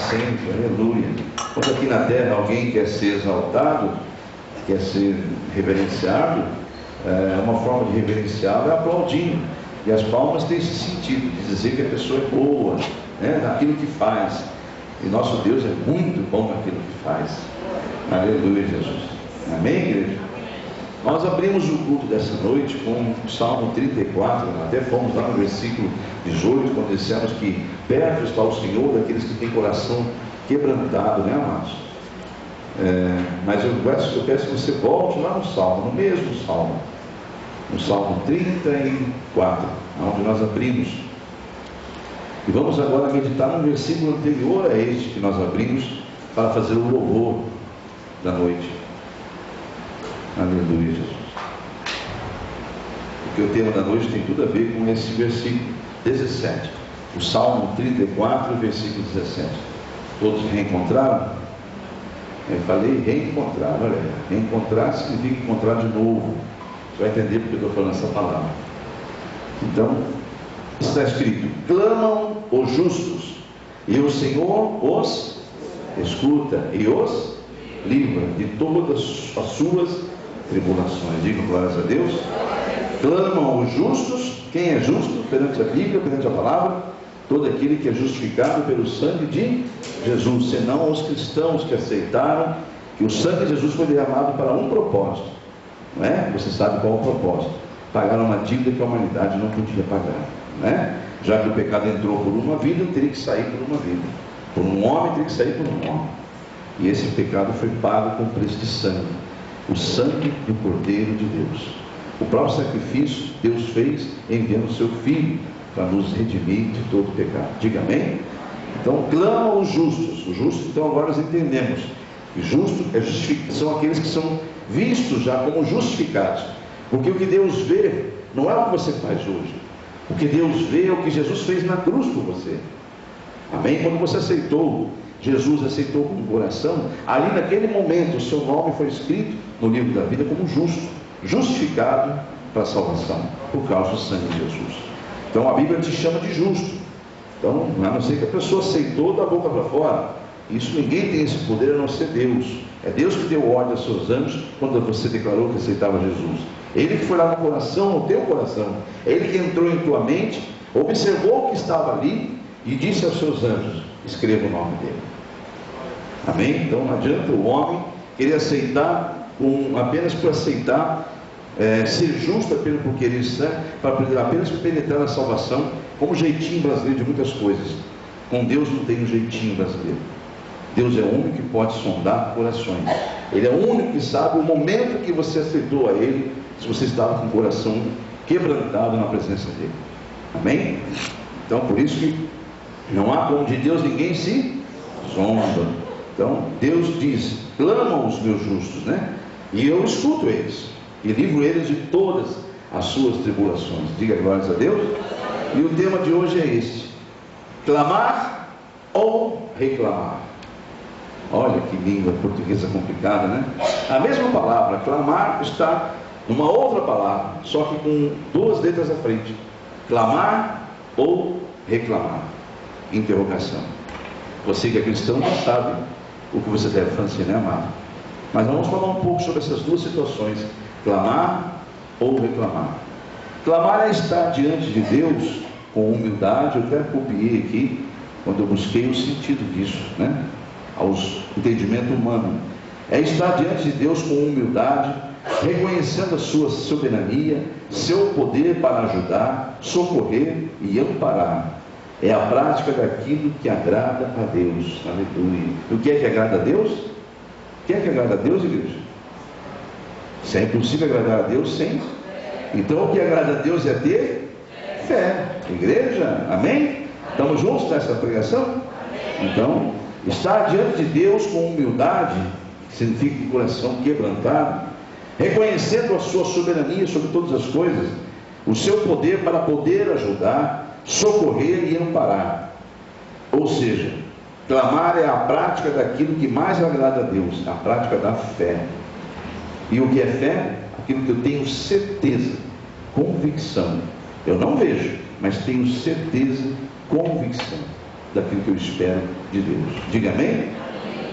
sempre, aleluia. Quando aqui na terra alguém quer ser exaltado, quer ser reverenciado, uma forma de reverenciá-lo é aplaudindo. E as palmas têm esse sentido, de dizer que a pessoa é boa, né, naquilo que faz. E nosso Deus é muito bom naquilo que faz. Aleluia, Jesus. Amém, igreja? Nós abrimos o culto dessa noite com o Salmo 34, até fomos lá no versículo 18, quando dissemos que perto está o Senhor daqueles que têm coração quebrantado, né, amados? Mas eu peço que você volte lá no Salmo, no mesmo Salmo, no Salmo 34, onde nós abrimos. E vamos agora meditar no versículo anterior a este que nós abrimos, para fazer o louvor da noite. Aleluia, Jesus. Porque o tema da noite tem tudo a ver com esse versículo 17. O Salmo 34, versículo 17. Todos reencontraram? Eu falei reencontrar, olha, reencontrar significa encontrar de novo. Você vai entender porque eu estou falando essa palavra. Então, está escrito: clamam os justos, e o Senhor os escuta e os livra de todas as suas tribulações. Diga glórias a Deus. Clamam os justos. Quem é justo perante a Bíblia, perante a palavra? Todo aquele que é justificado pelo sangue de Jesus, senão os cristãos que aceitaram que o sangue de Jesus foi derramado para um propósito, não é? Você sabe qual é o propósito: pagar uma dívida que a humanidade não podia pagar, não é? Já que o pecado entrou por uma vida, teria que sair por uma vida. Por um homem, teria que sair por um homem. E esse pecado foi pago com preço de sangue, o sangue do Cordeiro de Deus. O próprio sacrifício Deus fez enviando o seu Filho para nos redimir de todo pecado. Diga amém? Então, clamam os justos. Os justos, então, agora nós entendemos que justo são aqueles que são vistos já como justificados, porque o que Deus vê não é o que você faz hoje. O que Deus vê é o que Jesus fez na cruz por você. Amém? Quando você aceitou, Jesus aceitou com o coração, ali naquele momento o seu nome foi escrito no livro da vida como justo, justificado para a salvação, por causa do sangue de Jesus. Então a Bíblia te chama de justo. Então, a não ser que a pessoa aceitou da boca para fora, isso ninguém tem esse poder a não ser Deus. É Deus que deu ordem aos seus anjos quando você declarou que aceitava Jesus. Ele que foi lá no coração, no teu coração. Ele que entrou em tua mente, observou o que estava ali e disse aos seus anjos: escreva o nome dele. Amém? Então não adianta o homem querer aceitar apenas por aceitar, ser justo apenas por querer ser, apenas por penetrar na salvação, como jeitinho brasileiro de muitas coisas. Com Deus não tem um jeitinho brasileiro. Deus é o único que pode sondar corações. Ele é o único que sabe o momento que você aceitou a Ele, se você estava com o coração quebrantado na presença dEle. Amém? Então, por isso que não há como de Deus ninguém se zonda. Então, Deus diz: clamam os meus justos, né? E eu escuto eles, e livro eles de todas as suas tribulações. Diga glórias a Deus. E o tema de hoje é este: clamar ou reclamar. Olha que língua portuguesa complicada, né? A mesma palavra, clamar, está numa outra palavra, só que com duas letras à frente: clamar ou reclamar. Interrogação. Você que é cristão já sabe o que você deve fazer, né, amado? Mas vamos falar um pouco sobre essas duas situações: clamar ou reclamar. Clamar é estar diante de Deus com humildade. Eu até copiei aqui, quando eu busquei o sentido disso, né, aos entendimento humano. É estar diante de Deus com humildade, reconhecendo a sua soberania, seu poder para ajudar, socorrer e amparar. É a prática daquilo que agrada a Deus. Aleluia. O que é que agrada a Deus? O que é que agrada a Deus, igreja? Se é impossível agradar a Deus sem. Então o que agrada a Deus é ter fé. Igreja, amém? Estamos juntos nessa pregação? Então, estar diante de Deus com humildade, significa de coração quebrantado, reconhecendo a sua soberania sobre todas as coisas, o seu poder para poder ajudar, socorrer e amparar. Ou seja, clamar é a prática daquilo que mais agrada a Deus, a prática da fé. E o que é fé? Aquilo que eu tenho certeza, convicção. Eu não vejo, mas tenho certeza, convicção daquilo que eu espero de Deus. Diga amém?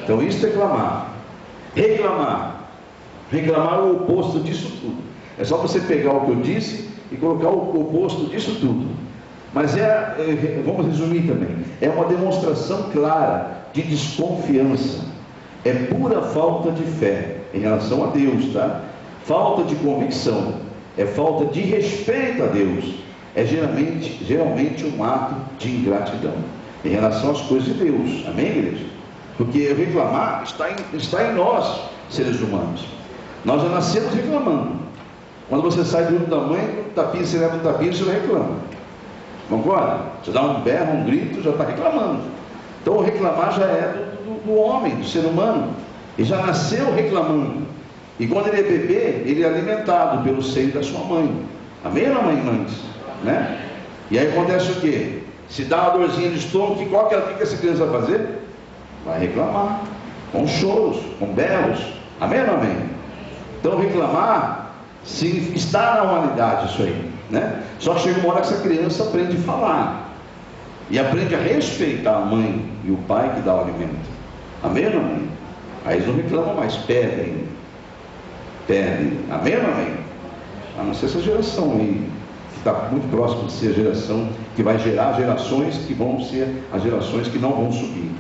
Então isso é clamar. Reclamar. Reclamar é o oposto disso tudo. É só você pegar o que eu disse e colocar o oposto disso tudo. Mas vamos resumir também, é uma demonstração clara de desconfiança. É pura falta de fé em relação a Deus, tá? Falta de convicção, é falta de respeito a Deus. É geralmente um ato de ingratidão em relação às coisas de Deus. Amém, igreja? Porque reclamar está em nós, seres humanos. Nós já nascemos reclamando. Quando você sai do útero da mãe, você leva um tapinha e você reclama. Concorda? Você dá um berro, um grito, já está reclamando. Então o reclamar já é do homem, do ser humano. Ele já nasceu reclamando. E quando ele é bebê, ele é alimentado pelo seio da sua mãe. Amém, mães? Né? E aí acontece o quê? Se dá uma dorzinha de estômago, qual que essa criança vai fazer? Vai reclamar. Com choros, com berros. Amém ou não amém? Então reclamar está na humanidade isso aí, né? Só que chega uma hora que essa criança aprende a falar e aprende a respeitar a mãe e o pai que dá o alimento. Amém ou não amém? Aí eles não reclamam mais, pedem. Amém ou não amém? A não ser essa geração aí que está muito próxima de ser a geração que vai gerar gerações que vão ser as gerações que não vão subir.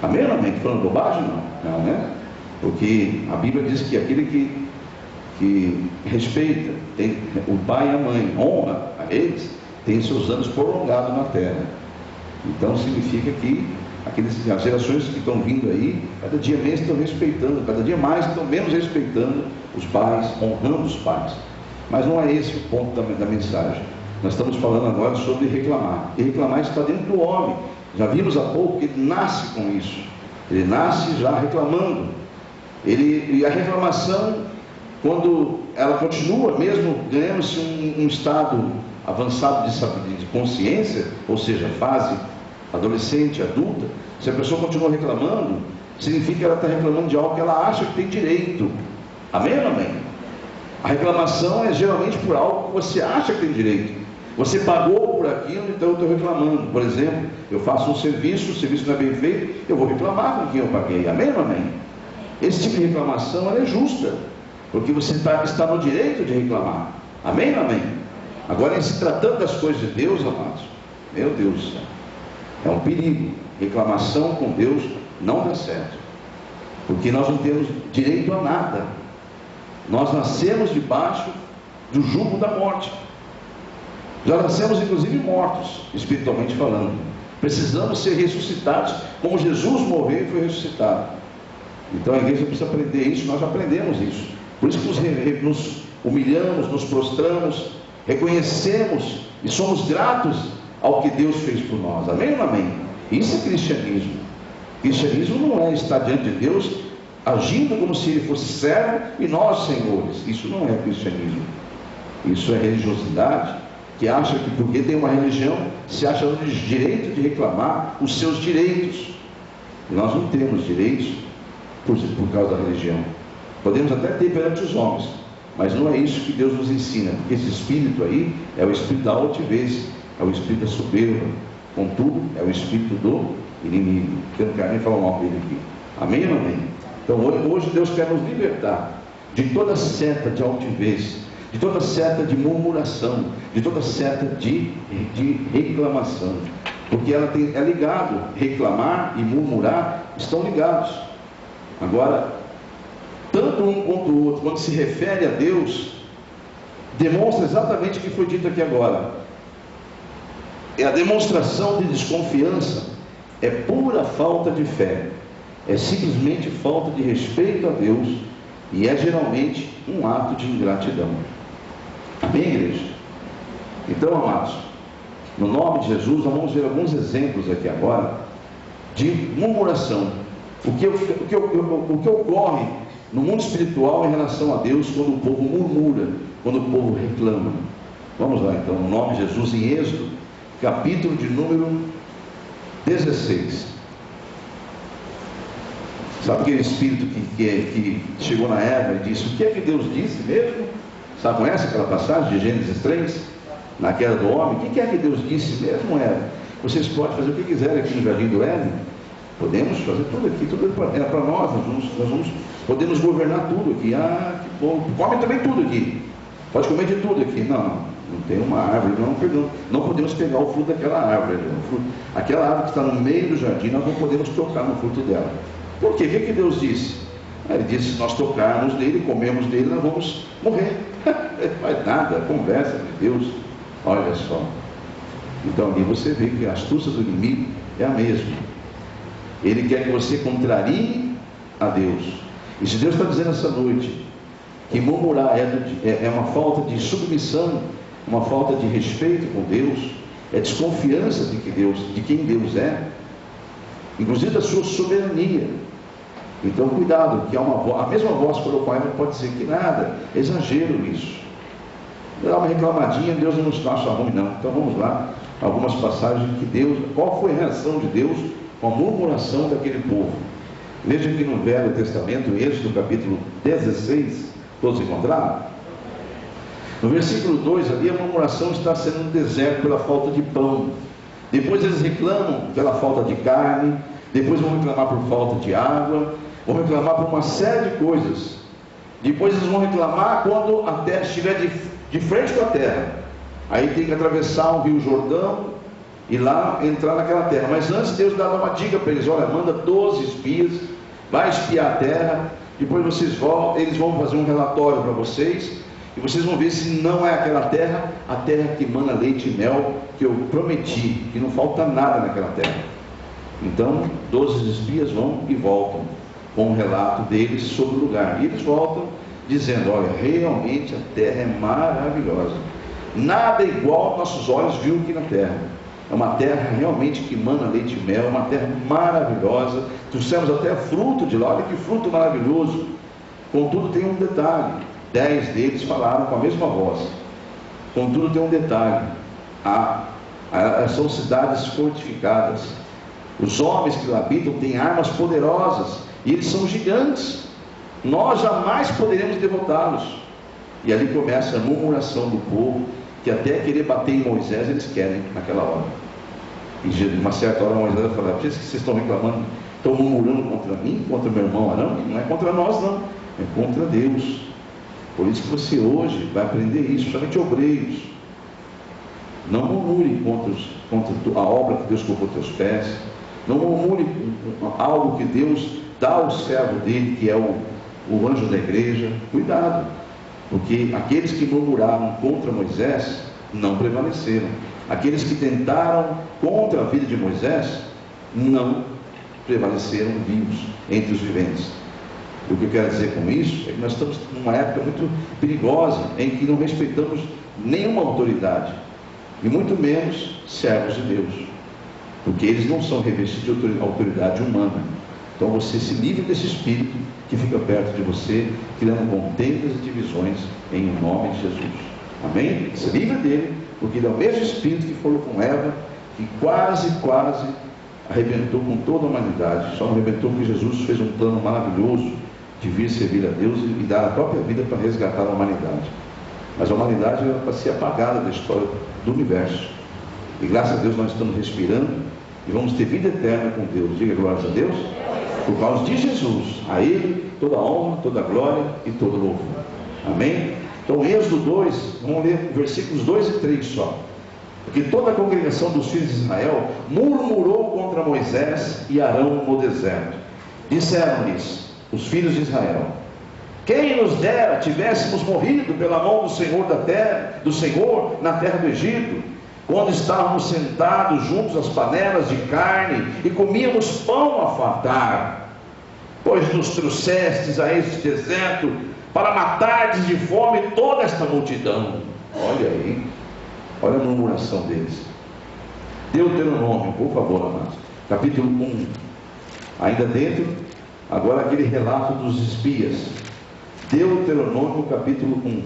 Amém ou não amém? Falando bobagem? Não, né? Porque a Bíblia diz que aquele que respeita, tem o pai e a mãe, honra a eles, tem seus anos prolongados na terra. Então significa que as gerações que estão vindo aí, cada dia menos estão respeitando, cada dia mais estão menos respeitando os pais, honrando os pais. Mas não é esse o ponto da mensagem. Nós estamos falando agora sobre reclamar. E reclamar está dentro do homem. Já vimos há pouco que ele nasce com isso. Ele nasce já reclamando. E a reclamação, quando ela continua, mesmo ganhando-se um estado avançado de consciência, ou seja, fase adolescente, adulta, se a pessoa continua reclamando, significa que ela está reclamando de algo que ela acha que tem direito. Amém ou não amém? A reclamação é geralmente por algo que você acha que tem direito. Você pagou por aquilo, então eu estou reclamando. Por exemplo, eu faço um serviço, o serviço não é bem feito, eu vou reclamar com quem eu paguei. Amém ou não amém? Esse tipo de reclamação ela é justa, porque você está no direito de reclamar. Amém ou não amém? Agora, em se tratando das coisas de Deus, amados, meu Deus do céu, é um perigo. Reclamação com Deus não dá certo, porque nós não temos direito a nada. Nós nascemos debaixo do jugo da morte. Já nascemos inclusive mortos, espiritualmente falando. Precisamos ser ressuscitados, como Jesus morreu e foi ressuscitado. Então a igreja precisa aprender isso, nós já aprendemos isso. Por isso que nos humilhamos, nos prostramos, reconhecemos e somos gratos ao que Deus fez por nós. Amém ou não amém? Isso é cristianismo. Cristianismo não é estar diante de Deus agindo como se Ele fosse servo e nós senhores. Isso não é cristianismo. Isso é religiosidade, que acha que porque tem uma religião, se acha no direito de reclamar os seus direitos. E nós não temos direitos por causa da religião. Podemos até ter perante os homens, mas não é isso que Deus nos ensina, porque esse espírito aí é o espírito da altivez, é o espírito da soberba, contudo é o espírito do inimigo, que eu não quero nem falar o nome dele aqui. Amém ou não amém? Então hoje Deus quer nos libertar de toda seta de altivez, de toda seta de murmuração, de toda seta de reclamação, porque é ligado, reclamar e murmurar estão ligados. Agora, tanto um quanto o outro, quando se refere a Deus, demonstra exatamente o que foi dito aqui agora. É a demonstração de desconfiança, é pura falta de fé, é simplesmente falta de respeito a Deus, e é geralmente um ato de ingratidão. Amém, igreja? Então, amados, no nome de Jesus, nós vamos ver alguns exemplos aqui agora de murmuração. O que ocorre no mundo espiritual em relação a Deus quando o povo murmura, quando o povo reclama. Vamos lá então, no nome de Jesus, em Êxodo, capítulo de número 16. Sabe aquele espírito que chegou na Eva e disse: o que é que Deus disse mesmo? Sabe, conhece aquela passagem de Gênesis 3? Na queda do homem, o que é que Deus disse mesmo, Eva? Vocês podem fazer o que quiserem aqui no Jardim do Éden. Podemos fazer tudo aqui, tudo é para nós, podemos governar tudo aqui. Ah, que bom, come também tudo aqui. Pode comer de tudo aqui. Não tem uma árvore, não podemos pegar o fruto daquela árvore. Aquela árvore que está no meio do jardim, nós não podemos tocar no fruto dela. Por quê? O que Deus disse? Ele disse: se nós tocarmos nele, comemos dele, nós vamos morrer. Não faz nada, conversa de Deus. Olha só. Então ali você vê que a astúcia do inimigo é a mesma. Ele quer que você contrarie a Deus. E se Deus está dizendo essa noite que murmurar é uma falta de submissão, uma falta de respeito com Deus, é desconfiança de quem Deus é, inclusive da sua soberania. Então cuidado, que a mesma voz pelo qual não pode dizer que nada, exagero isso. Dá uma reclamadinha, Deus não nos acha ruim, não. Então vamos lá, algumas passagens que Deus, qual foi a reação de Deus com a murmuração daquele povo. Veja que no Velho Testamento, Êxodo capítulo 16, todos encontraram? No versículo 2 ali, a murmuração está sendo no deserto pela falta de pão. Depois eles reclamam pela falta de carne, depois vão reclamar por falta de água, vão reclamar por uma série de coisas. Depois eles vão reclamar quando a terra estiver de frente com a terra. Aí tem que atravessar o rio Jordão e lá entrar naquela terra. Mas antes Deus dá uma dica para eles: olha, manda 12 espias, vai espiar a terra, depois vocês voltam, eles vão fazer um relatório para vocês, e vocês vão ver se não é aquela terra, a terra que emana leite e mel, que eu prometi, que não falta nada naquela terra. Então 12 espias vão e voltam com um relato deles sobre o lugar, e eles voltam dizendo: olha, realmente a terra é maravilhosa, nada igual nossos olhos viu aqui na terra. É uma terra realmente que emana leite e mel, uma terra maravilhosa. Trouxemos até fruto de lá, olha que fruto maravilhoso. Contudo tem um detalhe: 10 deles falaram com a mesma voz. Contudo tem um detalhe: são cidades fortificadas, os homens que lá habitam têm armas poderosas, e eles são gigantes, nós jamais poderemos derrotá-los. E ali começa a murmuração do povo, que até querer bater em Moisés eles querem naquela hora. E de uma certa hora Moisés vai falar: por isso que vocês estão reclamando, estão murmurando contra mim, contra meu irmão Arão? Não é contra nós não, é contra Deus. Por isso que você hoje vai aprender isso, somente obreiros. Não murmure contra a obra que Deus colocou aos teus pés. Não murmure algo que Deus dá ao servo dele, que é o anjo da igreja. Cuidado, porque aqueles que murmuraram contra Moisés não prevaleceram. Aqueles que tentaram contra a vida de Moisés não prevaleceram vivos entre os viventes. E o que eu quero dizer com isso é que nós estamos numa época muito perigosa, em que não respeitamos nenhuma autoridade, e muito menos servos de Deus, porque eles não são revestidos de autoridade humana. Então você se livre desse espírito que fica perto de você, criando contendas e divisões, em nome de Jesus. Amém? Se livre dele, porque ele é o mesmo espírito que falou com Eva, que quase arrebentou com toda a humanidade. Só não arrebentou porque Jesus fez um plano maravilhoso de vir servir a Deus e dar a própria vida para resgatar a humanidade. Mas a humanidade era para ser apagada da história do universo. E graças a Deus nós estamos respirando e vamos ter vida eterna com Deus. Diga glórias a Deus. Por causa de Jesus, a Ele toda a honra, toda a glória e todo o louvor. Amém? Então, Êxodo 2, vamos ler versículos 2 e 3 só. Porque toda a congregação dos filhos de Israel murmurou contra Moisés e Arão no deserto. Disseram-lhes os filhos de Israel: quem nos dera tivéssemos morrido pela mão do Senhor da terra, do Senhor na terra do Egito, quando estávamos sentados juntos às panelas de carne e comíamos pão a fartar, pois nos trouxestes a este deserto para matardes de fome toda esta multidão. Olha aí, olha a murmuração deles. Deuteronômio, por favor, amados, capítulo 1, ainda dentro, agora aquele relato dos espias. Deuteronômio capítulo 1.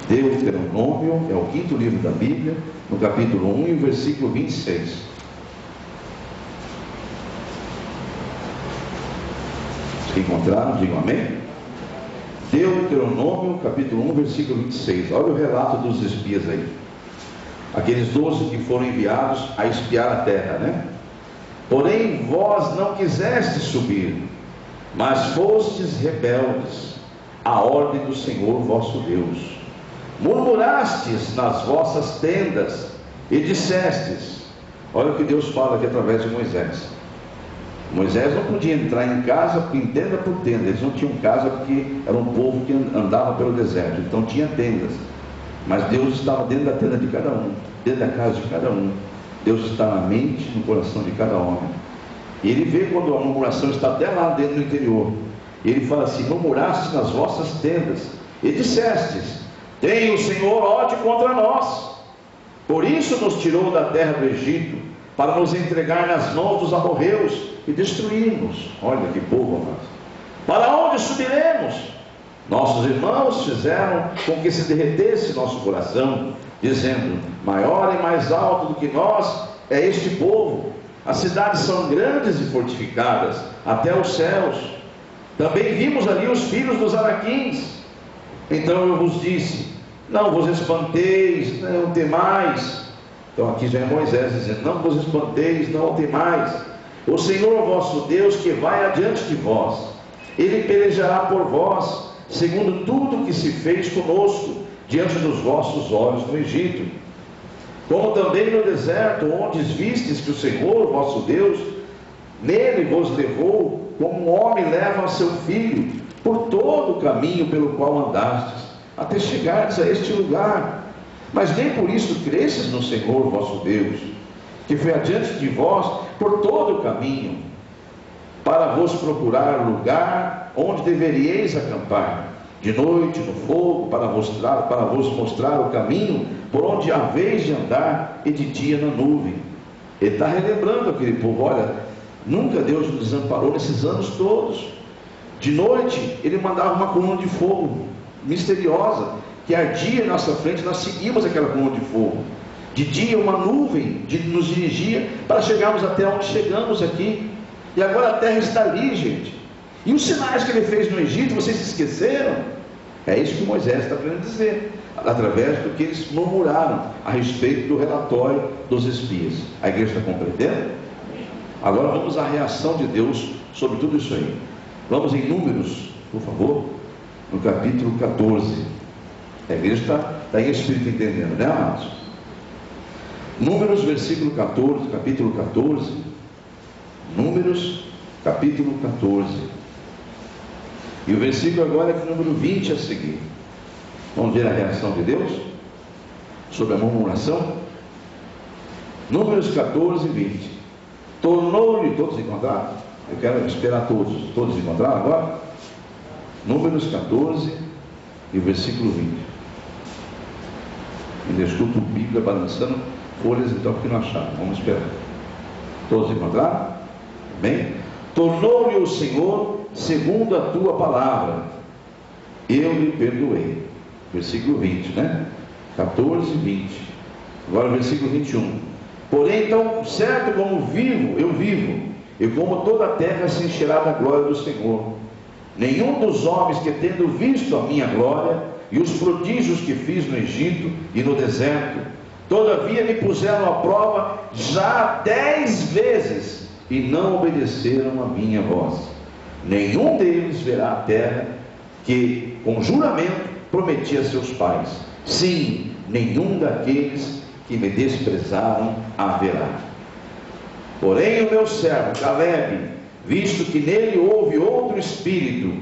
Deuteronômio é o 5º livro da Bíblia, no capítulo 1 e o versículo 26. Se encontraram, digam amém. Deuteronômio capítulo 1, versículo 26. Olha o relato dos espias aí. aqueles 12 que foram enviados a espiar a terra, né? Porém vós não quisestes subir, mas fostes rebeldes à ordem do Senhor vosso Deus. Murmurastes nas vossas tendas e dissestes. Olha o que Deus fala aqui através de Moisés. Moisés não podia entrar em casa em tenda por tenda. Eles não tinham casa porque era um povo que andava pelo deserto, então tinha tendas. Mas Deus estava dentro da tenda de cada um, dentro da casa de cada um. Deus está na mente, no coração de cada homem. E Ele vê quando a murmuração está até lá dentro do interior. E Ele fala assim: murmurastes nas vossas tendas e dissestes: tem o Senhor ódio contra nós, por isso nos tirou da terra do Egito, para nos entregar nas mãos dos amorreus e destruirmos. Olha que povo, amados. Para onde subiremos? Nossos irmãos fizeram com que se derretesse nosso coração, dizendo: maior e mais alto do que nós é este povo. As cidades são grandes e fortificadas até os céus. Também vimos ali os filhos dos Anaquins. Então eu vos disse: não vos espanteis, não temais. Então aqui já é Moisés dizendo: não vos espanteis, não temais. O Senhor vosso Deus que vai adiante de vós, Ele pelejará por vós, segundo tudo que se fez conosco diante dos vossos olhos no Egito, como também no deserto, onde vistes que o Senhor vosso Deus nele vos levou, como um homem leva seu filho, por todo o caminho pelo qual andastes, até chegardes a este lugar. Mas nem por isso cresces no Senhor vosso Deus, que foi adiante de vós por todo o caminho, para vos procurar lugar onde deveríeis acampar, de noite no fogo, para vos mostrar o caminho por onde haveis de andar, e de dia na nuvem. Ele está relembrando aquele povo: olha, nunca Deus nos desamparou nesses anos todos. De noite Ele mandava uma coluna de fogo misteriosa, que ardia em nossa frente, nós seguimos aquela coluna de fogo. De dia uma nuvem nos dirigia para chegarmos até onde chegamos aqui. E agora a terra está ali, gente. E os sinais que Ele fez no Egito, vocês se esqueceram? É isso que Moisés está querendo dizer, através do que eles murmuraram a respeito do relatório dos espias. A igreja está compreendendo? Agora vamos à reação de Deus sobre tudo isso aí. Vamos em Números, por favor, no capítulo 14. A igreja está em espírito entendendo, né, amados? Números, versículo 14, capítulo 14. Números, capítulo 14. E o versículo agora é o número 20 a seguir. Vamos ver a reação de Deus sobre a murmuração. Números 14, 20. Tornou-lhe, todos encontraram? Eu quero esperar todos encontraram agora? Números 14 e o versículo 20. Ainda escuto Bíblia balançando folhas, então, porque não acharam. Vamos esperar. Todos encontraram? Bem? Tornou-lhe o Senhor segundo a tua palavra, eu lhe perdoei. Versículo 20, né? 14 e 20. Agora o versículo 21. Porém, tão certo como vivo, eu vivo, e como toda a terra se encherá da glória do Senhor, nenhum dos homens que, tendo visto a minha glória e os prodígios que fiz no Egito e no deserto, todavia me puseram à prova já 10 vezes, e não obedeceram a minha voz, nenhum deles verá a terra que com juramento prometi a seus pais. Sim, nenhum daqueles que me desprezaram haverá. Porém o meu servo Caleb, visto que nele houve outro espírito,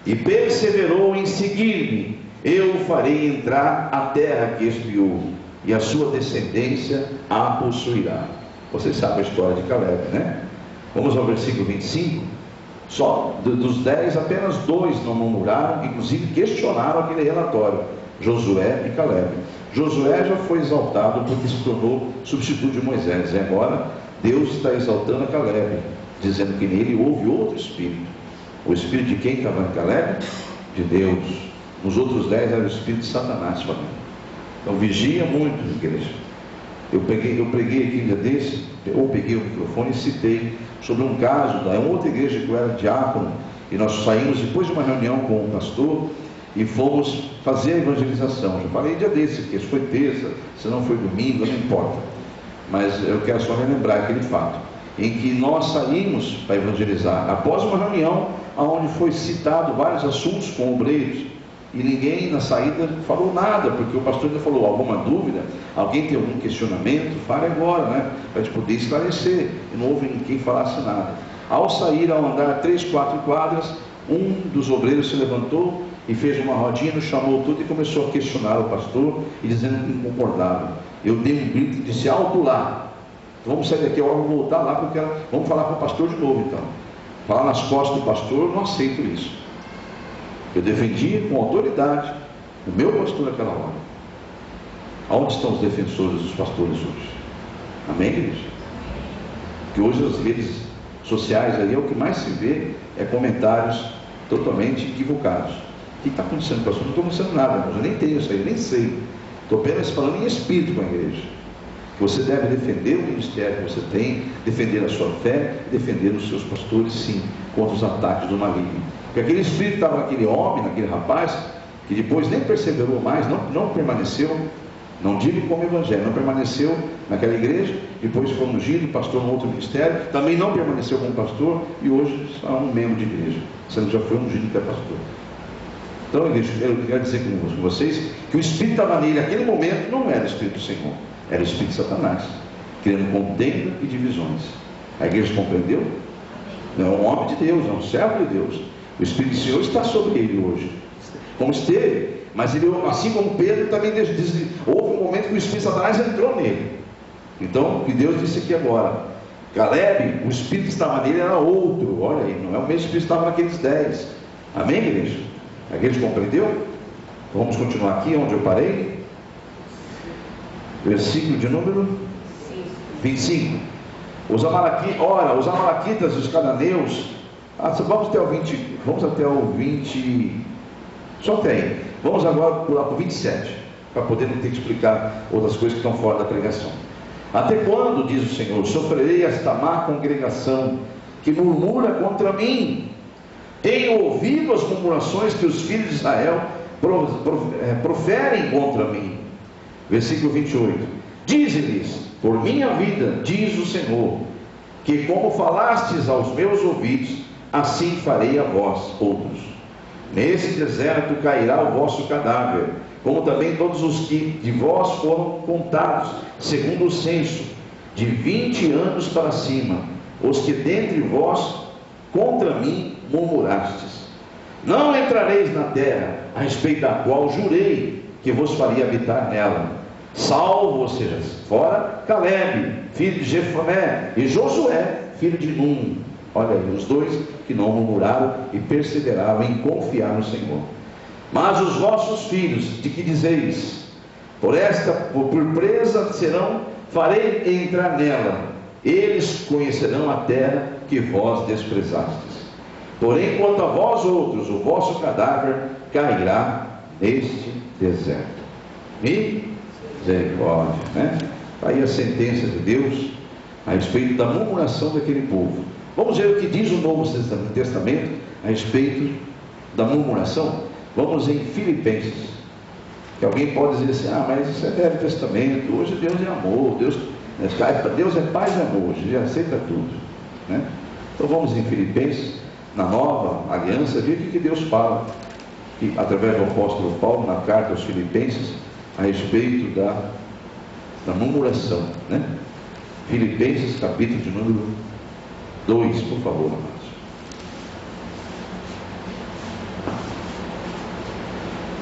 e perseverou em seguir-me, eu o farei entrar à terra que espiou, e a sua descendência a possuirá. Vocês sabem a história de Caleb, né? Vamos ao versículo 25. Só dos 10, apenas 2 não murmuraram, inclusive questionaram aquele relatório: Josué e Caleb. Josué já foi exaltado porque se tornou substituto de Moisés, e agora Deus está exaltando a Caleb, dizendo que nele houve outro espírito. O espírito de quem estava em Caleb? De Deus. Nos outros 10 era o espírito de Satanás, família. Então vigia muito, igreja. Eu preguei aqui um dia desse, ou peguei o microfone e citei sobre um caso da outra igreja que eu era diácono, e nós saímos depois de uma reunião com o pastor, e fomos fazer a evangelização. Já falei dia desse, porque se foi terça, se não foi domingo, não importa. Mas eu quero só relembrar aquele fato, em que nós saímos para evangelizar, após uma reunião, onde foi citado vários assuntos com obreiros, e ninguém na saída falou nada, porque o pastor ainda falou: alguma dúvida? Alguém tem algum questionamento? Fale agora, né? Para a gente poder esclarecer. E não houve ninguém falasse nada. Ao sair, ao andar 3, 4 quadras, um dos obreiros se levantou e fez uma rodinha, nos chamou tudo e começou a questionar o pastor, e dizendo que não concordava. Eu dei um grito e disse: alto lá! Vamos sair daqui, vamos voltar lá, porque vamos falar com o pastor de novo então. Falar nas costas do pastor, eu não aceito isso. Eu defendia com autoridade o meu pastor naquela hora. Aonde estão os defensores dos pastores hoje? Amém, igreja? Porque hoje as redes sociais aí, o que mais se vê é comentários totalmente equivocados. O que está acontecendo, pastor? Não estou acontecendo nada, irmãos. Eu nem tenho isso aí, eu nem sei. Estou apenas falando em espírito com a igreja. Você deve defender o ministério que você tem, defender a sua fé, defender os seus pastores, sim, contra os ataques do maligno. Porque aquele espírito estava naquele homem, naquele rapaz, que depois nem perseverou mais, não permaneceu, não digo como evangelho, não permaneceu naquela igreja, depois foi ungido, pastor no outro ministério, também não permaneceu como pastor, e hoje é um membro de igreja, sendo que já foi ungido até pastor. Então, igreja, eu quero dizer com vocês que o espírito estava nele naquele momento, não era o espírito do Senhor, era o espírito de Satanás, criando contenda e divisões. A igreja compreendeu? Não é um homem de Deus, é um servo de Deus. O Espírito do Senhor está sobre ele hoje, como esteve, mas ele, assim como Pedro, também houve um momento que o Espírito de Satanás entrou nele. Então, o que Deus disse aqui agora: Caleb, o Espírito que estava nele era outro. Olha aí, não é o mesmo Espírito que estava naqueles 10. Amém, igreja? A igreja compreendeu? Vamos continuar aqui onde eu parei. Versículo de número 25. Os amalequitas, os cananeus. Vamos até o 20. Só até aí. Vamos agora pular para o 27, para poder não ter que explicar outras coisas que estão fora da pregação. Até quando, diz o Senhor, sofrerei esta má congregação que murmura contra mim? Tenho ouvido as murmurações que os filhos de Israel proferem contra mim. Versículo 28. Dize-lhes: por minha vida, diz o Senhor, que como falastes aos meus ouvidos, assim farei a vós outros. Nesse deserto cairá o vosso cadáver, como também todos os que de vós foram contados, segundo o censo, de 20 anos para cima, os que dentre vós contra mim murmurastes. Não entrareis na terra, a respeito da qual jurei que vos faria habitar nela, salvo, ou seja, fora Caleb, filho de Jefoné, e Josué, filho de Num. Olha aí, os dois que não murmuraram e perseveraram em confiar no Senhor. Mas os vossos filhos, de que dizeis: por presa farei entrar nela, eles conhecerão a terra que vós desprezastes. Porém, quanto a vós outros, o vosso cadáver cairá neste deserto. Misericórdia, né? Aí a sentença de Deus a respeito da murmuração daquele povo. Vamos ver o que diz o Novo Testamento a respeito da murmuração. Vamos em Filipenses. Que alguém pode dizer assim: mas isso é Velho Testamento, hoje Deus é amor, Deus é paz e amor, hoje Ele aceita tudo, né? Então vamos em Filipenses, na nova aliança, ver o que Deus fala, que, através do apóstolo Paulo, na carta aos Filipenses, a respeito da murmuração, né? Filipenses, capítulo de número 2, por favor, amados.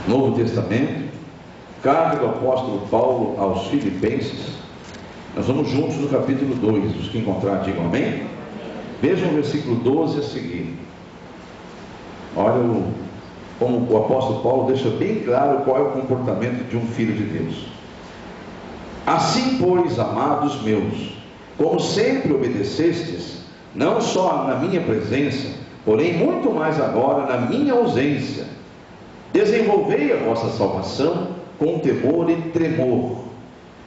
Novo Testamento, carta do apóstolo Paulo aos Filipenses. Nós vamos juntos no capítulo 2. Os que encontrar, digam amém. Vejam o versículo 12 a seguir. Olha como o apóstolo Paulo deixa bem claro qual é o comportamento de um filho de Deus. Assim, pois, amados meus, como sempre obedecestes, não só na minha presença, porém muito mais agora na minha ausência, desenvolvei a vossa salvação com temor e tremor,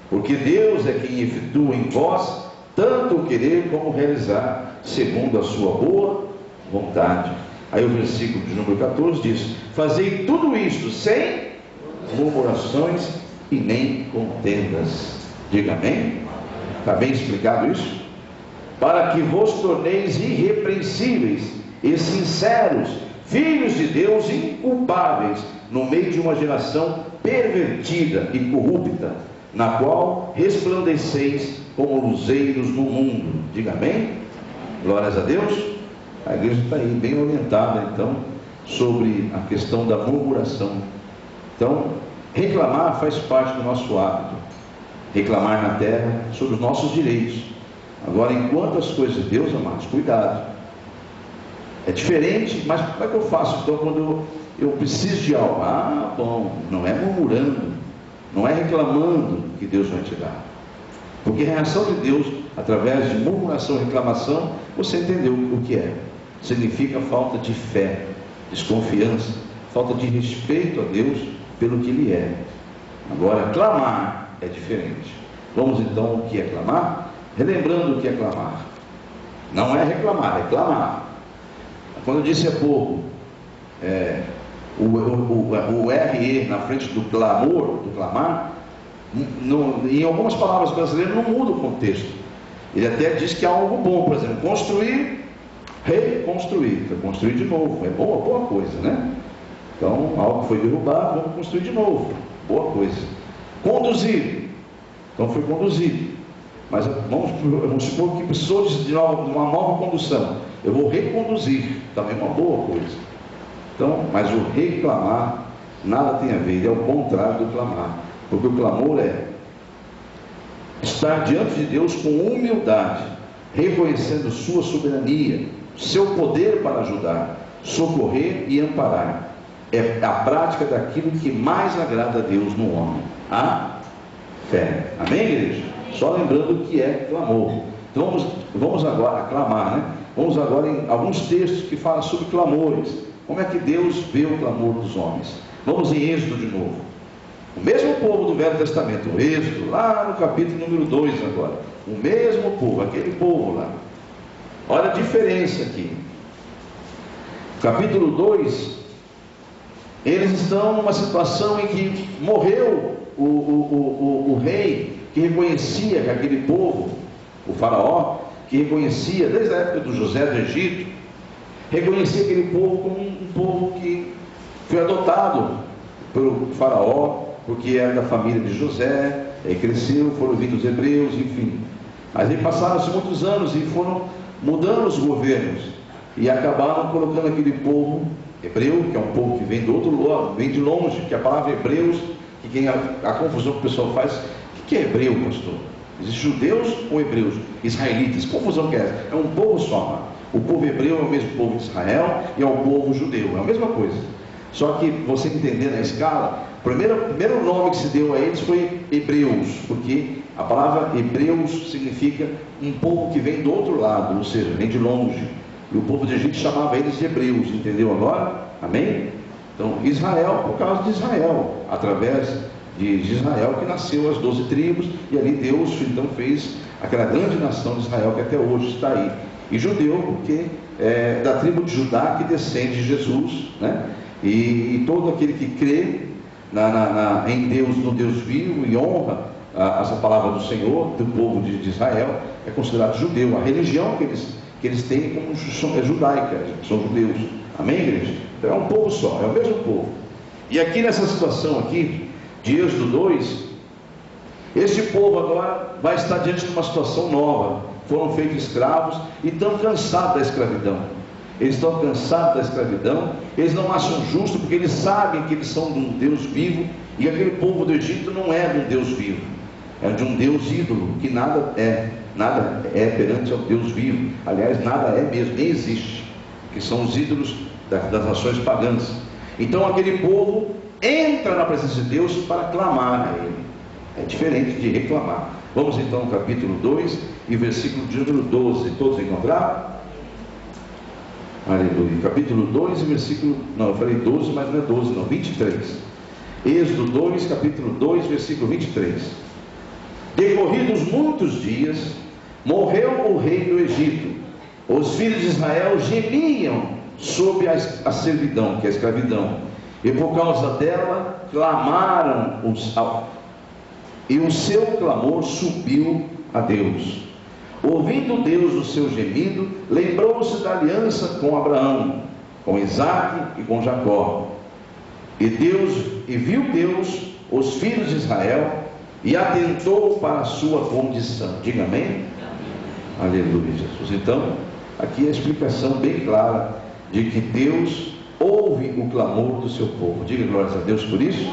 porque Deus é quem efetua em vós tanto o querer como o realizar, segundo a sua boa vontade. Aí o versículo de número 14 diz: fazei tudo isto sem murmurações e nem contendas. Diga amém? Está bem explicado isso? Para que vos torneis irrepreensíveis e sinceros, filhos de Deus inculpáveis, no meio de uma geração pervertida e corrupta, na qual resplandeceis como luzeiros no mundo. Diga amém? Glórias a Deus. A igreja está aí bem orientada então sobre a questão da murmuração. Então, reclamar faz parte do nosso hábito. Reclamar na terra sobre os nossos direitos. Agora, enquanto as coisas de Deus, amados, cuidado. É diferente, mas como é que eu faço então quando eu preciso de algo? Ah, bom, não é murmurando, não é reclamando que Deus vai te dar. Porque a reação de Deus, através de murmuração e reclamação, você entendeu o que é. Significa falta de fé, desconfiança, falta de respeito a Deus pelo que Ele é. Agora, clamar é diferente. Vamos então ao que é clamar? Relembrando o que é clamar. Não é reclamar, é clamar. Quando eu disse há pouco, o RE na frente do clamor, do clamar, em algumas palavras brasileiras não muda o contexto. Ele até diz que há algo bom, por exemplo, construir, reconstruir, construir de novo, é boa coisa, né? Então, algo foi derrubado, vamos construir de novo, boa coisa. Conduzir, então foi conduzido, mas vamos supor que precisou de uma nova condução, eu vou reconduzir, também é uma boa coisa. Então, mas o reclamar nada tem a ver, ele é o contrário do clamar, porque o clamor é estar diante de Deus com humildade, reconhecendo sua soberania, seu poder para ajudar, socorrer e amparar. É a prática daquilo que mais agrada a Deus no homem, a fé. Amém, igreja? Só lembrando que é clamor. Então vamos agora a clamar, né? Vamos agora em alguns textos que falam sobre clamores. Como é que Deus vê o clamor dos homens? Vamos em Êxodo de novo. O mesmo povo do Velho Testamento, o Êxodo, lá no capítulo número 2 agora. O mesmo povo, aquele povo lá. Olha a diferença aqui. Capítulo 2, eles estão numa situação em que morreu o rei que reconhecia que aquele povo, o faraó, que reconhecia desde a época do José do Egito, reconhecia aquele povo como um povo que foi adotado pelo faraó, porque era da família de José, cresceu, foram vindo os hebreus, enfim. Mas aí passaram-se muitos anos e foram mudando os governos e acabaram colocando aquele povo hebreu, que é um povo que vem do outro lado, vem de longe, que a palavra hebreus, que a confusão que o pessoal faz, o que é hebreu, pastor? Existem judeus ou hebreus? Israelitas, que confusão que é essa? É um povo só. O povo hebreu é o mesmo povo de Israel e é o povo judeu, é a mesma coisa. Só que você entender na escala, o primeiro nome que se deu a eles foi hebreus, porque a palavra hebreus significa um povo que vem do outro lado, ou seja, vem de longe. E o povo de Egito chamava eles de hebreus, entendeu agora? Amém? Então, Israel, por causa de Israel, através de Israel que nasceu as 12 tribos, e ali Deus então fez aquela grande nação de Israel que até hoje está aí. E judeu, porque é da tribo de Judá que descende de Jesus, né? E todo aquele que crê em Deus, no Deus vivo, e honra essa palavra do Senhor, do povo de Israel, é considerado judeu. A religião que eles têm é judaica, são judeus. Amém, igreja? Então é um povo só, é o mesmo povo. E aqui nessa situação aqui, de Êxodo 2, este povo agora vai estar diante de uma situação nova. Foram feitos escravos e estão cansados da escravidão. Eles estão cansados da escravidão, eles não acham justo, porque eles sabem que eles são de um Deus vivo, e aquele povo do Egito não é de um Deus vivo, é de um Deus ídolo, que nada é perante ao Deus vivo. Aliás, nada é mesmo, nem existe, que são os ídolos das nações pagãs. Então aquele povo entra na presença de Deus para clamar a Ele. É diferente de reclamar. Vamos então ao capítulo 2 e versículo de número 12. Todos encontraram? Aleluia. Capítulo 2 e versículo... Não, eu falei 12, mas não é 12 não, 23. Êxodo 2, capítulo 2, versículo 23. Decorridos muitos dias, morreu o rei do Egito. Os filhos de Israel gemiam sob a servidão, que é a escravidão, e por causa dela clamaram, e o seu clamor subiu a Deus. Ouvindo Deus o seu gemido, lembrou-se da aliança com Abraão, com Isaque e com Jacó. E viu Deus os filhos de Israel e atentou para a sua condição. Diga amém? Aleluia, Jesus. Então, aqui a explicação bem clara de que Deus ouve o clamor do seu povo. Diga glórias a Deus por isso.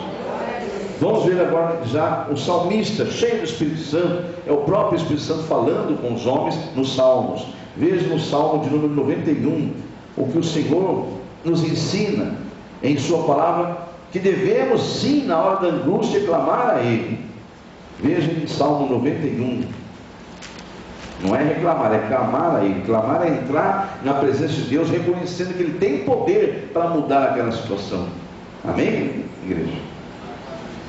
Vamos ver agora já o salmista cheio do Espírito Santo. É o próprio Espírito Santo falando com os homens nos Salmos. Veja no Salmo de número 91 o que o Senhor nos ensina em sua palavra, que devemos sim na hora da angústia clamar a Ele. Veja em Salmo 91. Não é reclamar, é clamar a Ele. Clamar é entrar na presença de Deus, reconhecendo que Ele tem poder para mudar aquela situação. Amém, igreja?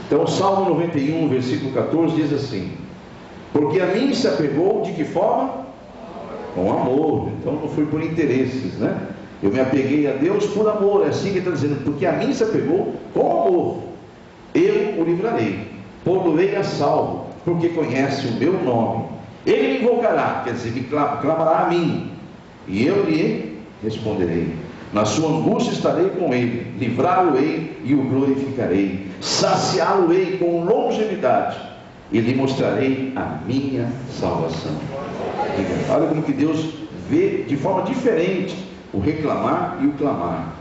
Então, o Salmo 91, versículo 14 diz assim: porque a mim se apegou de que forma? Com amor. Então não foi por interesses, né? Eu me apeguei a Deus por amor. É assim que ele está dizendo: porque a mim se apegou com amor, eu o livrarei, pô-lo-ei a salvo, porque conhece o meu nome. Ele me invocará, quer dizer, me clamará a mim, e eu lhe responderei. Na sua angústia estarei com ele, livrá-lo-ei e o glorificarei, saciá-lo-ei com longevidade, e lhe mostrarei a minha salvação. Olha como que Deus vê de forma diferente o reclamar e o clamar.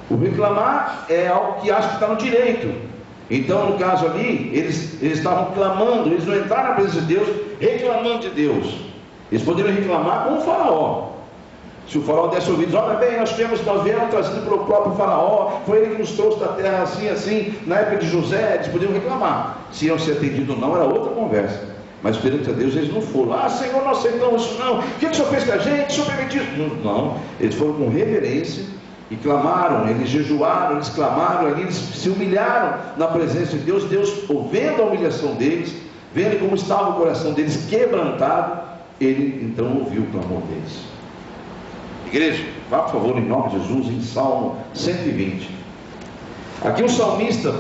O reclamar é algo que acha que está no direito. Então, no caso ali, eles estavam clamando, eles não entraram na presença de Deus reclamando de Deus. Eles poderiam reclamar com o faraó. Se o faraó desse ouvidos: olha bem, nós viemos trazido pelo próprio faraó, foi ele que nos trouxe da terra assim, assim, na época de José. Eles poderiam reclamar. Se iam ser atendidos ou não, era outra conversa. Mas perante a Deus eles não foram: ah, Senhor, não aceitamos isso não, o que o Senhor fez com a gente? O Senhor permitiu isso? Não, eles foram com reverência e clamaram, eles jejuaram, eles clamaram ali, eles se humilharam na presença de Deus. Deus, vendo a humilhação deles, vendo como estava o coração deles quebrantado, Ele então ouviu o clamor deles. Igreja, vá por favor, em nome de Jesus, em Salmo 120. Aqui o salmista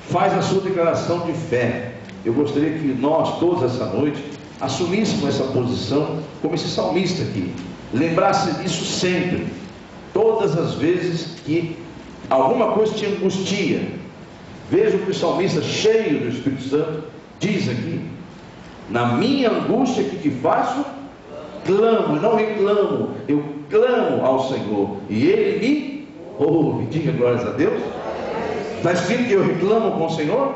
faz a sua declaração de fé. Eu gostaria que nós, todos essa noite, assumíssemos essa posição como esse salmista aqui. Lembrasse disso sempre, todas as vezes que alguma coisa te angustia. Veja o que o salmista, cheio do Espírito Santo, diz aqui: na minha angústia, que faço? Clamo, não reclamo, eu clamo ao Senhor, e Ele me ouve. Diga glórias a Deus. Está escrito que eu reclamo com o Senhor?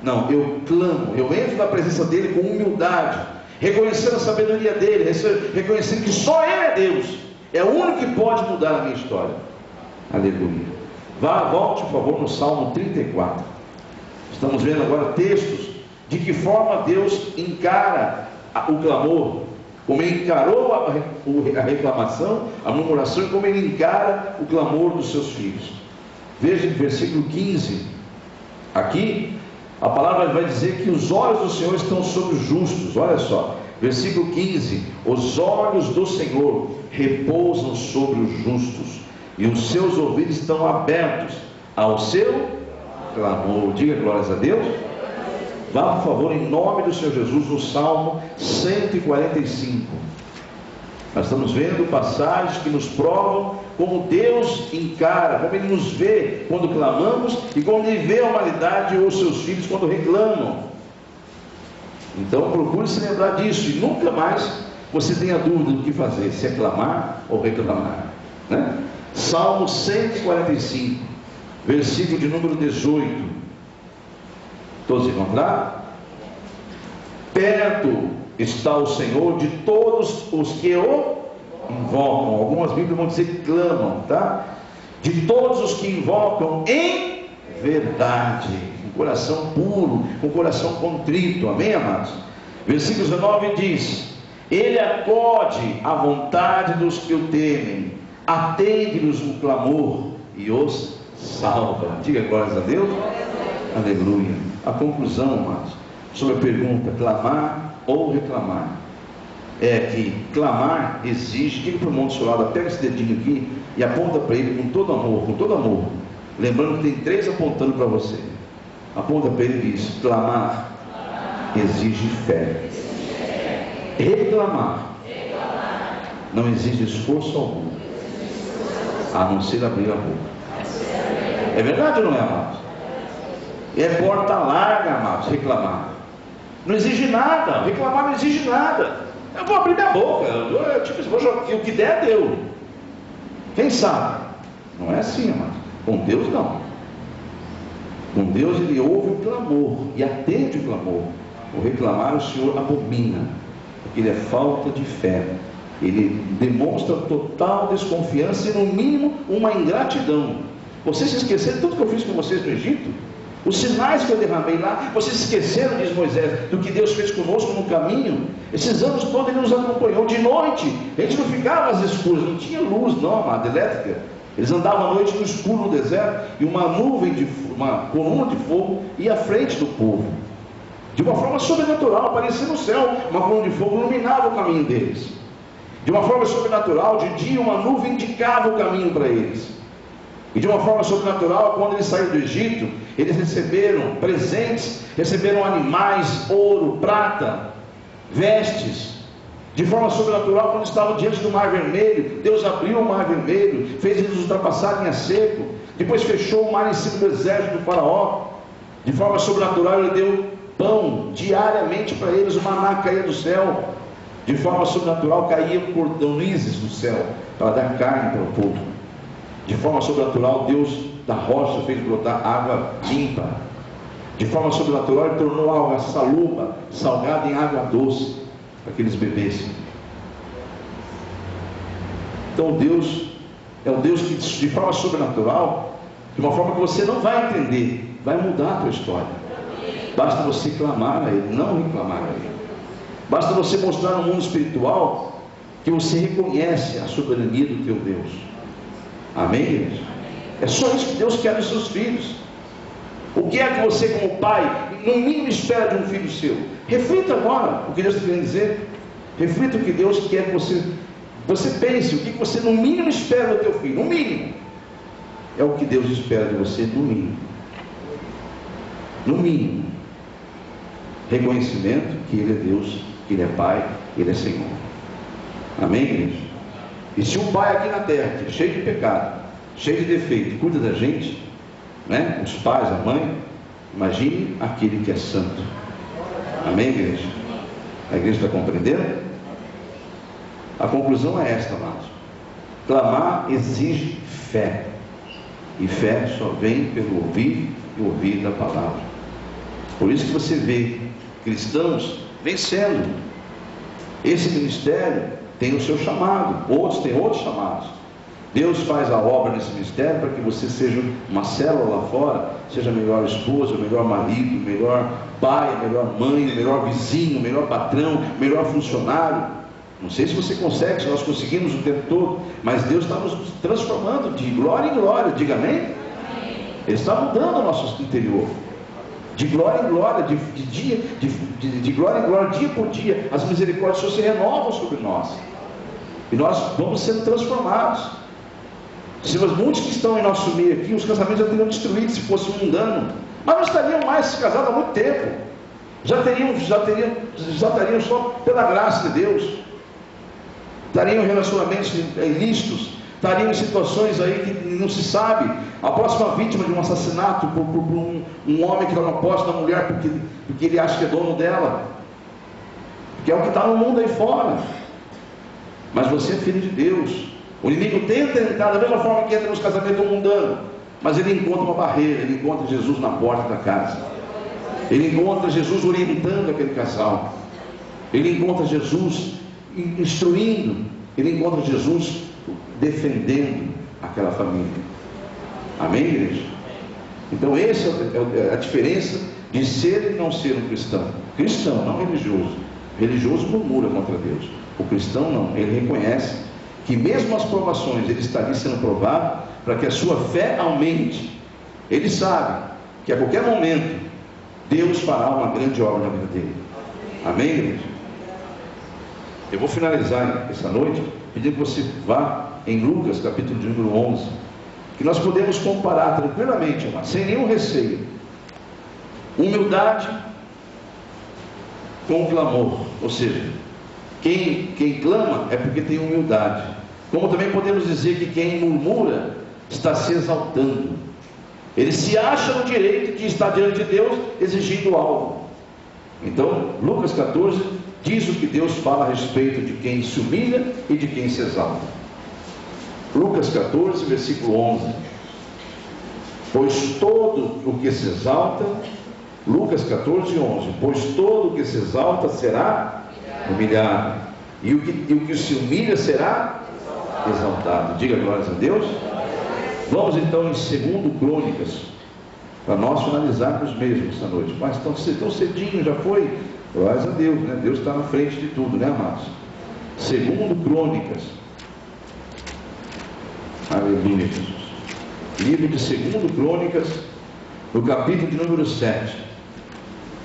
Não, eu clamo, eu entro na presença dEle com humildade, reconhecendo a sabedoria dEle, reconhecendo que só Ele é Deus, é o único que pode mudar a minha história. Aleluia. Volte por favor no Salmo 34. Estamos vendo agora textos de que forma Deus encara o clamor, como Ele encarou a reclamação, a murmuração, e como Ele encara o clamor dos seus filhos. Veja no versículo 15, aqui a palavra vai dizer que os olhos do Senhor estão sobre os justos. Olha só, versículo 15: os olhos do Senhor repousam sobre os justos, e os seus ouvidos estão abertos ao seu clamor. Diga glórias a Deus. Vá por favor, em nome do Senhor Jesus, no Salmo 145. Nós estamos vendo passagens que nos provam como Deus encara, como Ele nos vê quando clamamos, e como Ele vê a humanidade ou os seus filhos quando reclamam. Então procure se lembrar disso, e nunca mais você tenha dúvida do que fazer, se é clamar ou reclamar, né? Salmo 145, versículo de número 18. Todos encontraram? Perto está o Senhor de todos os que o invocam. Algumas Bíblias vão dizer clamam, tá? De todos os que invocam em verdade, com coração puro, com coração contrito. Amém, amados? Versículo 19 diz: Ele acode à vontade dos que o temem, atende-lhes o clamor e os salva. Diga glórias a Deus. Aleluia. A conclusão, amados, sobre a pergunta: clamar ou reclamar? é que clamar exige, diga para o irmão do seu lado, pega esse dedinho aqui e aponta para ele com todo amor, lembrando que tem 3 apontando para você. Aponta para ele e diz: clamar exige fé. Reclamar não exige esforço algum, a não ser abrir a boca. É verdade ou não é, amados? É porta larga, amados, reclamar. Não exige nada, reclamar não exige nada. Eu vou abrir minha boca, vou jogar, o que der, deu. Quem sabe? Não é assim, amados. Com Deus não. Com Deus ele ouve o clamor e atende o clamor. O reclamar o Senhor abomina, porque ele é falta de fé. Ele demonstra total desconfiança e no mínimo uma ingratidão. Vocês se esqueceram de tudo que eu fiz com vocês no Egito? Os sinais que eu derramei lá, vocês esqueceram, diz Moisés, do que Deus fez conosco no caminho? Esses anos todos ele nos acompanhou de noite. A gente não ficava às escuras, não tinha luz não, amada, elétrica. Eles andavam à noite no escuro no deserto, e uma coluna de fogo ia à frente do povo. De uma forma sobrenatural, aparecia no céu, uma coluna de fogo iluminava o caminho deles. De uma forma sobrenatural, de dia uma nuvem indicava o caminho para eles. E de uma forma sobrenatural, quando eles saíram do Egito, eles receberam presentes, receberam animais, ouro, prata, vestes. De forma sobrenatural, quando estavam diante do Mar Vermelho, Deus abriu o Mar Vermelho, fez eles ultrapassarem a seco, depois fechou o mar em cima do exército do faraó. De forma sobrenatural, ele deu pão diariamente para eles, o maná caía do céu. De forma sobrenatural, caíam cordonizes do céu para dar carne para o povo. De forma sobrenatural, Deus da rocha fez brotar água limpa. De forma sobrenatural, ele tornou a água saluba, salgada em água doce, para que eles bebessem. Então Deus é um Deus que, de forma sobrenatural, de uma forma que você não vai entender, vai mudar a tua história. Basta você clamar a Ele, não reclamar a Ele. Basta você mostrar no mundo espiritual que você reconhece a soberania do teu Deus. Amém, igreja? É só isso que Deus quer dos seus filhos. O que é que você, como pai, no mínimo espera de um filho seu? Reflita agora o que Deus está querendo dizer. Reflita o que Deus quer que você pense, o que você no mínimo espera do teu filho. No mínimo. É o que Deus espera de você, no mínimo. No mínimo. Reconhecimento que Ele é Deus, que Ele é Pai, Ele é Senhor. Amém, igreja? E se um pai aqui na terra, que é cheio de pecado, cheio de defeito, cuida da gente, né? Os pais, a mãe, imagine aquele que é santo. Amém, igreja? A igreja está compreendendo? A conclusão é esta, amados. Clamar exige fé. E fé só vem pelo ouvir e ouvir da palavra. Por isso que você vê cristãos vencendo. Esse ministério tem o seu chamado, outros têm outros chamados. Deus faz a obra nesse ministério para que você seja uma célula lá fora, seja melhor esposa, melhor marido, melhor pai, melhor mãe, melhor vizinho, melhor patrão, melhor funcionário. Não sei se você consegue, se nós conseguimos o tempo todo, mas Deus está nos transformando de glória em glória, diga amém? Ele está mudando o nosso interior. De glória em glória, de glória em glória, dia por dia, as misericórdias do Senhor se renovam sobre nós. E nós vamos sendo transformados. Se muitos que estão em nosso meio aqui, os casamentos já teriam destruído se fosse mundano. Mas não estariam mais casados há muito tempo. Já estariam só pela graça de Deus. Estariam em relacionamentos ilícitos. Estariam em situações aí que não se sabe. A próxima vítima de um assassinato por um homem que não posta na mulher porque ele acha que é dono dela. Que é o que está no mundo aí fora. Mas você é filho de Deus. O inimigo tenta entrar da mesma forma que entra nos casamentos mundanos, mas ele encontra uma barreira, ele encontra Jesus na porta da casa, ele encontra Jesus orientando aquele casal, ele encontra Jesus instruindo, ele encontra Jesus defendendo aquela família. Amém, igreja? Então essa é a diferença de ser e não ser um cristão. Cristão, não religioso. Religioso murmura contra Deus. O cristão não, ele reconhece que mesmo as provações, ele está ali sendo provado para que a sua fé aumente. Ele sabe que a qualquer momento Deus fará uma grande obra na vida dele. Amém, igreja? Eu vou finalizar essa noite pedindo que você vá em Lucas, capítulo de número 11, que nós podemos comparar tranquilamente, mas sem nenhum receio, humildade com clamor. Ou seja, quem clama é porque tem humildade. Como também podemos dizer que quem murmura está se exaltando. Ele se acha no direito de estar diante de Deus exigindo algo. Então, Lucas 14 diz o que Deus fala a respeito de quem se humilha e de quem se exalta. Lucas 14, versículo 11. Pois todo o que se exalta, Lucas 14, 11. Pois todo o que se exalta será humilhado, e o que se humilha será exaltado. Diga glórias a Deus. Vamos então em 2 Crônicas, para nós finalizarmos mesmo essa noite. Mas tão cedinho já foi. Glórias a Deus, né? Deus está na frente de tudo, né, amados? 2 Crônicas. Aleluia, Jesus. Livro de 2 Crônicas, no capítulo de número 7.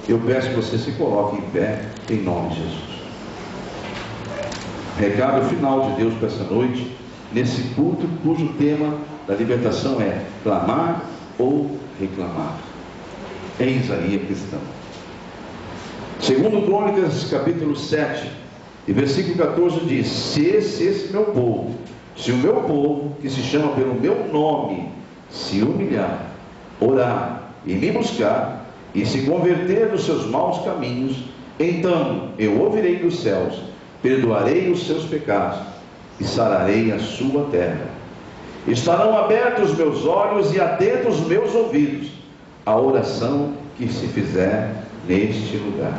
Eu peço que você se coloque em pé, em nome de Jesus. Recado final de Deus para essa noite, nesse culto cujo tema da libertação é clamar ou reclamar. Eis aí a questão. 2 Crônicas, capítulo 7, e versículo 14 diz: se esse meu povo, se o meu povo, que se chama pelo meu nome, se humilhar, orar e me buscar, e se converter dos seus maus caminhos, então eu ouvirei dos céus, perdoarei os seus pecados e sararei a sua terra. Estarão abertos os meus olhos e atentos os meus ouvidos à oração que se fizer neste lugar.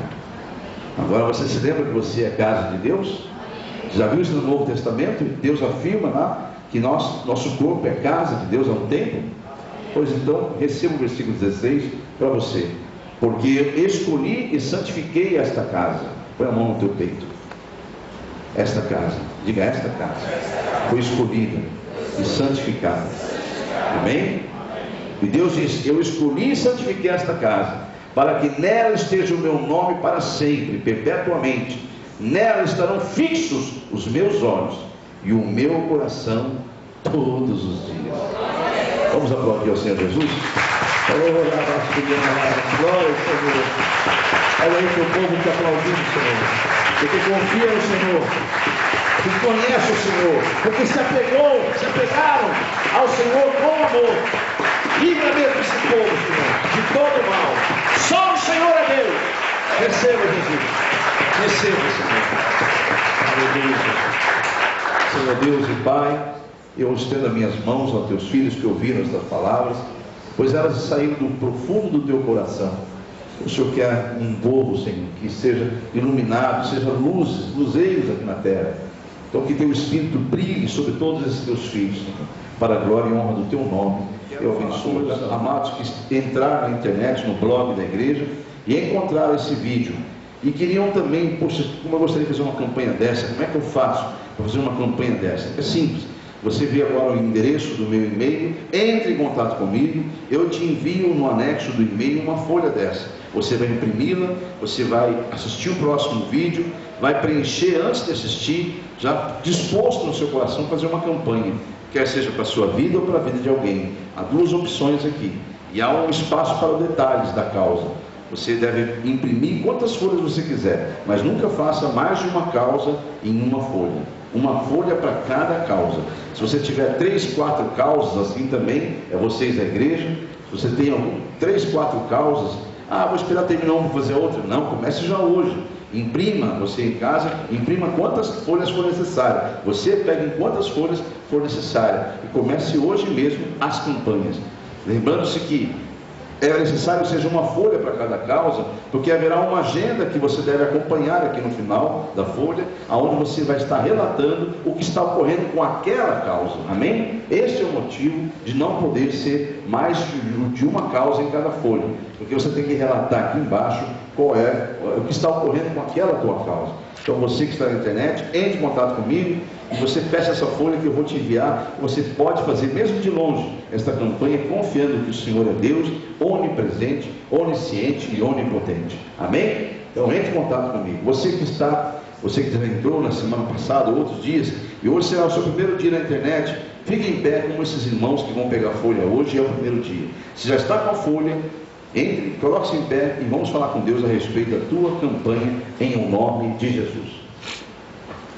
Agora você se lembra que você é casa de Deus? Já viu isso no Novo Testamento? Deus afirma lá que nosso corpo é casa de Deus há um tempo. Pois então, receba o versículo 16 para você. Porque eu escolhi e santifiquei esta casa. Põe a mão no teu peito. Esta casa, diga, esta casa foi escolhida e santificada. Amém? E Deus diz: eu escolhi e santifiquei esta casa, para que nela esteja o meu nome para sempre, perpetuamente. Nela estarão fixos os meus olhos e o meu coração todos os dias. Vamos aplaudir ao Senhor Jesus? Glória ao Senhor. Olha aí que o povo te aplaudindo, Senhor. Porque confia no Senhor, que conhece o Senhor, porque se apegaram ao Senhor com amor. Livra mesmo esse povo, Senhor, de todo mal. Só o Senhor é Deus. Receba, Jesus. Receba, Senhor. Aleluia. Senhor Deus e Pai, eu estendo as minhas mãos aos teus filhos que ouviram estas palavras, pois elas saíram do profundo do teu coração. O Senhor quer um povo, Senhor, que seja iluminado, seja luzeiros aqui na terra. Então que teu Espírito brilhe sobre todos esses teus filhos, Senhor, para a glória e honra do teu nome. Eu abençoo os amados que entraram na internet, no blog da igreja, e encontraram esse vídeo. E queriam também, poxa, como eu gostaria de fazer uma campanha dessa, como é que eu faço para fazer uma campanha dessa? É simples. Você vê agora o endereço do meu e-mail, entre em contato comigo, eu te envio no anexo do e-mail uma folha dessa. Você vai imprimi-la, você vai assistir o próximo vídeo, vai preencher antes de assistir, já disposto no seu coração fazer uma campanha, quer seja para a sua vida ou para a vida de alguém. Há duas opções aqui, e há um espaço para os detalhes da causa. Você deve imprimir quantas folhas você quiser, mas nunca faça mais de uma causa em uma folha. Uma folha para cada causa. Se você tiver 3, 4 causas, assim também, é vocês da igreja. Se você tem 3, 4 causas, vou esperar terminar uma para fazer outra. Não, comece já hoje. Imprima, você em casa, imprima quantas folhas for necessárias. Você pega em quantas folhas for necessária e comece hoje mesmo as campanhas. Lembrando-se que é necessário que seja uma folha para cada causa, porque haverá uma agenda que você deve acompanhar aqui no final da folha, aonde você vai estar relatando o que está ocorrendo com aquela causa. Amém? Este é o motivo de não poder ser mais de uma causa em cada folha, porque você tem que relatar aqui embaixo qual é o que está ocorrendo com aquela tua causa. Então você que está na internet, entre em contato comigo e você peça essa folha que eu vou te enviar. Você pode fazer mesmo de longe esta campanha, confiando que o Senhor é Deus, onipresente, onisciente e onipotente. Amém? Então entre em contato comigo. Você que está Você que já entrou na semana passada, outros dias, e hoje será o seu primeiro dia na internet, fique em pé como esses irmãos que vão pegar folha hoje, é o primeiro dia. Se já está com a folha, entre, coloque-se em pé e vamos falar com Deus a respeito da tua campanha em o nome de Jesus.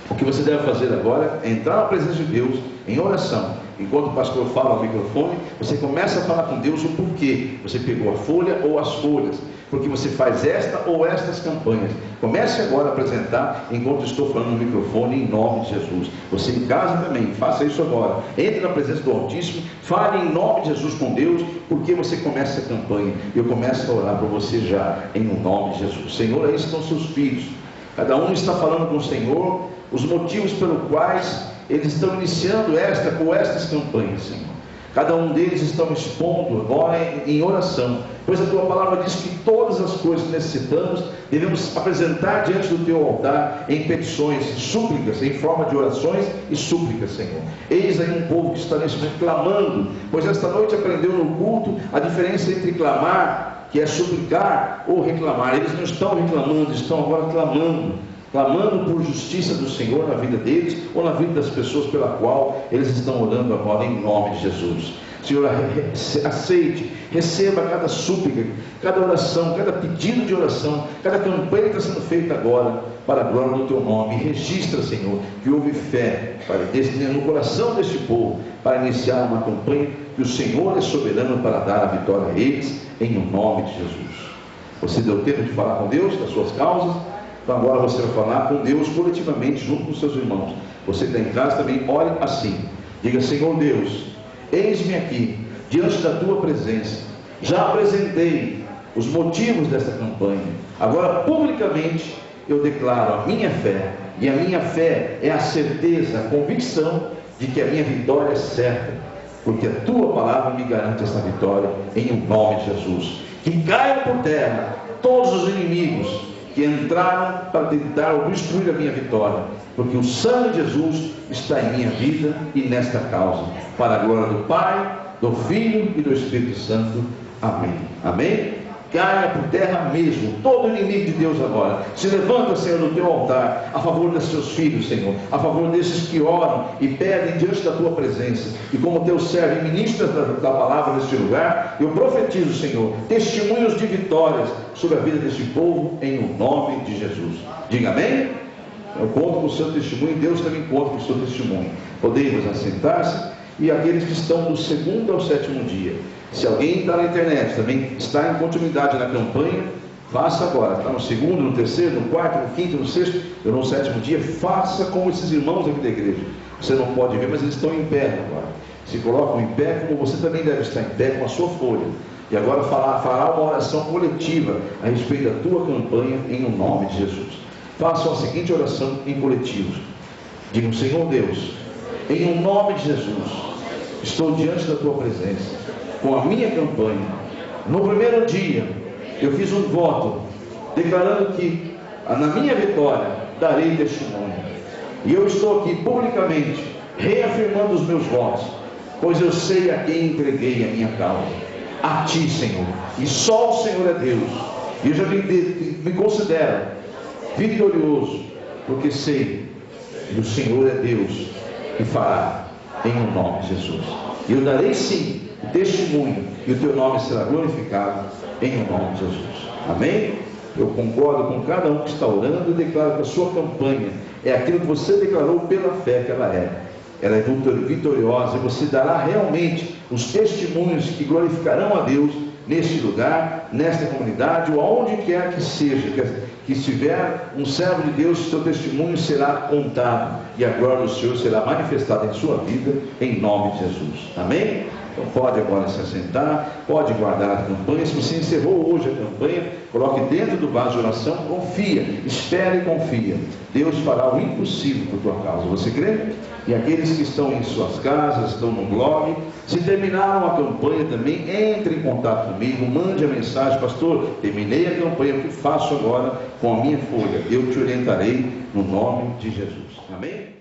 O que você deve fazer agora é entrar na presença de Deus em oração. Enquanto o pastor fala ao microfone, você começa a falar com Deus o porquê você pegou a folha ou as folhas, porque você faz esta ou estas campanhas. Comece agora a apresentar enquanto estou falando no microfone em nome de Jesus. Você em casa também, faça isso agora. Entre na presença do Altíssimo, fale em nome de Jesus com Deus, porque você começa a campanha. Eu começo a orar por você já em nome de Jesus. Senhor, aí estão seus filhos. Cada um está falando com o Senhor os motivos pelos quais eles estão iniciando esta ou estas campanhas, Senhor. Cada um deles estão expondo agora em oração, pois a tua palavra diz que todas as coisas que necessitamos devemos apresentar diante do teu altar em petições, súplicas, em forma de orações e súplicas, Senhor. Eis aí um povo que está nesse momento clamando, pois esta noite aprendeu no culto a diferença entre clamar, que é suplicar, ou reclamar. Eles não estão reclamando, estão agora clamando por justiça do Senhor na vida deles, ou na vida das pessoas pela qual eles estão orando agora em nome de Jesus. Senhor, aceite, receba cada súplica, cada oração, cada pedido de oração, cada campanha que está sendo feita agora, para a glória do teu nome. E registra, Senhor, que houve fé no coração deste povo, para iniciar uma campanha, que o Senhor é soberano para dar a vitória a eles, em nome de Jesus. Você deu tempo de falar com Deus das suas causas? Então agora você vai falar com Deus coletivamente, junto com os seus irmãos. Você que está em casa também, ore assim. Diga: Senhor Deus, eis-me aqui, diante da tua presença. Já apresentei os motivos desta campanha. Agora, publicamente, eu declaro a minha fé. E a minha fé é a certeza, a convicção de que a minha vitória é certa. Porque a tua palavra me garante essa vitória, em nome de Jesus. Que caiam por terra todos os inimigos que entraram para tentar obstruir a minha vitória, porque o sangue de Jesus está em minha vida e nesta causa, para a glória do Pai, do Filho e do Espírito Santo. Amém. Amém? Caia por terra mesmo todo inimigo de Deus agora. Se levanta, Senhor, no teu altar, a favor dos seus filhos, Senhor, a favor desses que oram e pedem diante da tua presença. E como teu servo e ministra da palavra neste lugar, eu profetizo, Senhor, testemunhos de vitórias sobre a vida deste povo, em nome de Jesus. Diga amém? Eu conto com o seu testemunho e Deus também conta com o seu testemunho. Podemos assentar-se. E aqueles que estão do segundo ao sétimo dia, se alguém está na internet, também está em continuidade na campanha, faça agora. Está no segundo, no terceiro, no quarto, no quinto, no sexto, ou no sétimo dia, faça como esses irmãos aqui da igreja. Você não pode ver, mas eles estão em pé agora. Se colocam em pé, como você também deve estar em pé com a sua folha. E agora fará uma oração coletiva a respeito da tua campanha, em nome de Jesus. Façam a seguinte oração em coletivo. Digam: Senhor Deus, em nome de Jesus, estou diante da tua presença com a minha campanha. No primeiro dia eu fiz um voto declarando que na minha vitória darei testemunho, e eu estou aqui publicamente reafirmando os meus votos, pois eu sei a quem entreguei a minha causa, a ti, Senhor, e só o Senhor é Deus. E eu já me considero vitorioso, porque sei que o Senhor é Deus e fará, em nome de Jesus. E eu darei sim o testemunho, e o teu nome será glorificado, em nome de Jesus. Amém? Eu concordo com cada um que está orando e declaro que a sua campanha é aquilo que você declarou pela fé que ela é. Ela é vitoriosa, e você dará realmente os testemunhos que glorificarão a Deus neste lugar, nesta comunidade, ou aonde quer que seja, que estiver um servo de Deus, seu testemunho será contado, e a glória do Senhor será manifestada em sua vida, em nome de Jesus. Amém? Então pode agora se assentar, pode guardar a campanha. Se você encerrou hoje a campanha, coloque dentro do vaso de oração, confia, espere e confia. Deus fará o impossível por tua causa. Você crê? E aqueles que estão em suas casas, estão no blog, se terminaram a campanha também, entre em contato comigo, mande a mensagem: pastor, terminei a campanha, o que faço agora com a minha folha? Eu te orientarei no nome de Jesus. Amém?